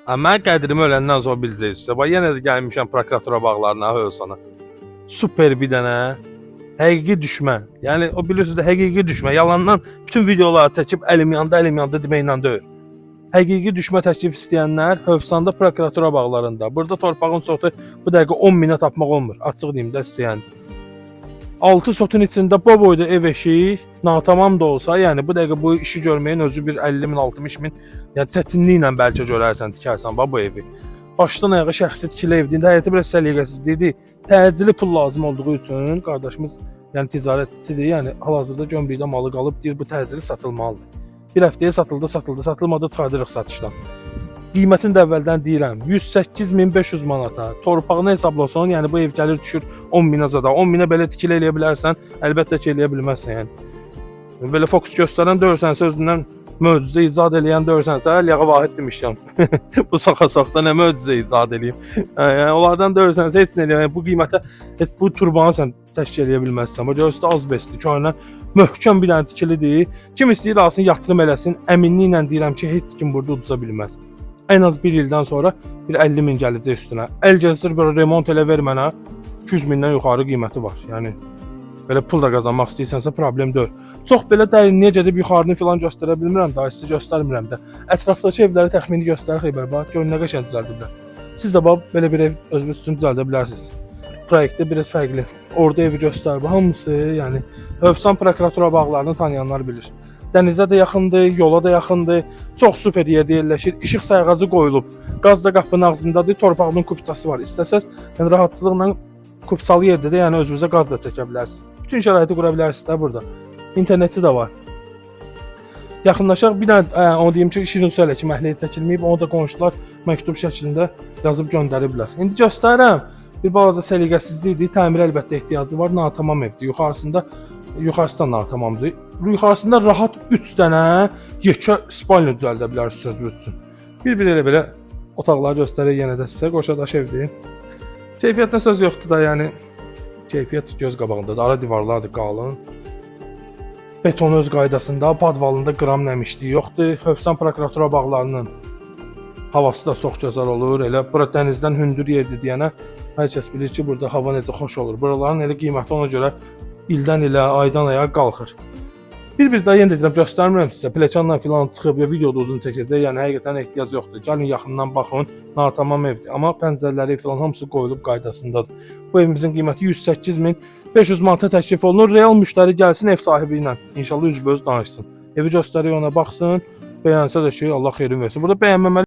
Mən qədrimi öləndən sonra biləcəksiniz. Bax yenə də gəlmişəm prokuratura bağlarına, Hövsana. Super bir dənə həqiqi düşmən. Yəni o bilirsiniz də həqiqi düşmən. Yalandan bütün videoları çəkib əlim yanda deməklə deyil. Həqiqi düşmə təklif istəyənlər Hövsanda prokuratura bağlarında. Burada torpağın sotu bu dəqiqə 10 minə tapmaq olmur. Açıq deyim də istəyən. 6 sotun içində bu boyda ev eşik, natamam da olsa, yəni bu dəqiqə bu işi görməyin özü bir 50 min, 60 min, yəni çətinliklə bəlkə görərsən, tikərsən bu evi. Başdan ayağa şəxsi tikili evdir. Həyatı biraz səliqəsizlikdir. Təcili pul lazım olduğu üçün qardaşımız, yəni ticarətçidir, yəni hal-hazırda gömrükdə malı qalıb, deyir bu təcili satılmalıdır. Bir həftəyə satıldı, satılmadı, çıxardırıq satışdan. Qiymətini də əvvəldən deyirəm, 108.500 manata. Torpağını hesablasan, yəni bu ev gəlir düşür 10 minə zada. 10 minə belə tikili eləyə bilərsən, əlbəttə ki eləyə bilməzsən yəni. Belə fokus göstərən dörsənsə özündən möcüzə icad eləyən dörsənsə, Əliağa Vahid demişəm. Bu saxa-saxda nə möcüzə icad eləyim. Yəni onlardan dörsənsə heç nə eləyəm. Bu qiymətə heç bu turbanı sən təşkil edə bilməzsən. Bu görürsüz azbestli, köhnə möhkəm bir dənə tikilidir. Kim istəyir alsın, yatırım eləsin. Əminliklə deyirəm ki, heç kim burada uduza bilməz. Ən az bir ildən sonra bir 50 min gələcək üstünə. Əl gəzdir, belə remont elə ver mənə. 200 mindən yuxarı qiyməti var. Yəni belə pul da qazanmaq istəyirsənsə problem deyil. Çox belə dərinliyə gedib yuxarını filan göstərə bilmirəm də, sizə göstərmirəm də. Ətrafdakı evləri təxmini göstərir xeyber bax, gör nə qəşəng düzəldiblər. Siz də bax belə bir ev özünüz üçün düzəldə bilərsiniz. Proyektdə biraz fərqli. Orada evi göstər, bax hamısı, yəni Hövsan prokuratura bağlarını tanıyanlar bilir. Dənizə də yaxındır, yola da yaxındır. Çox super yerdə yerləşir. İşıq sayğacı qoyulub. Qaz da qapının ağzındadır. Torpağının kupçası var. İstəsəz, yəni rahatçılıqla kupçalı yerdə də yəni özünüzə qaz da çəkə bilərsiniz. Bütün şəraiti qura bilərsiniz də burada. İnterneti də var. Yaxınlaşaq bir dənə onu deyim ki, şirin su hələ ki məhliyə çəkilməyib. Onu da qonşular məktub şəklində yazıb göndəriblər. İndi göstərirəm. Bir balaca səliqəsizlikdir. Təmir əlbəttə ehtiyacı var. Natamam evdir. Yuxarısı da natamamdır. Yuxarısında rahat 3 dənə yekə spalni düzəldə bilərsiniz sözünüz üçün. Bir elə-belə otaqları göstərək yenə də sizə. Qoşadaş evdir. Keyfiyyətlə söz yoxdur da, yəni keyfiyyət göz qabağındadır. Ara divarlardır qalın. Beton öz qaydasında, padvalında qram nəmişliyi yoxdur. Hövsan prokuratura bağlarının havası da çox gözəl olur. Elə bura dənizdən hündür yerdir deyənə hər kəs bilir ki, burada hava necə xoş olur. Buraların elə qiyməti ona görə ildən ilə, aydan aya qalxır. Bir daha yenə deyirəm, göstərmirəm sizə. Plekanla filan çıxıb ya videoda uzun çəkəcək. Yəni həqiqətən ehtiyac yoxdur. Gəlin yaxından baxın. Natamam evdir. Amma pəncərələri filan hamısı qoyulub qaydasındadır. Bu evimizin qiyməti 108.500 manata təklif olunur. Real müştəri gəlsin ev sahibi ilə. İnşallah üzbəüz danışsın. Evi göstəriyor, ona baxsın. Bəyənsə də ki, Allah xeyrin versin. Burada bəyənməməli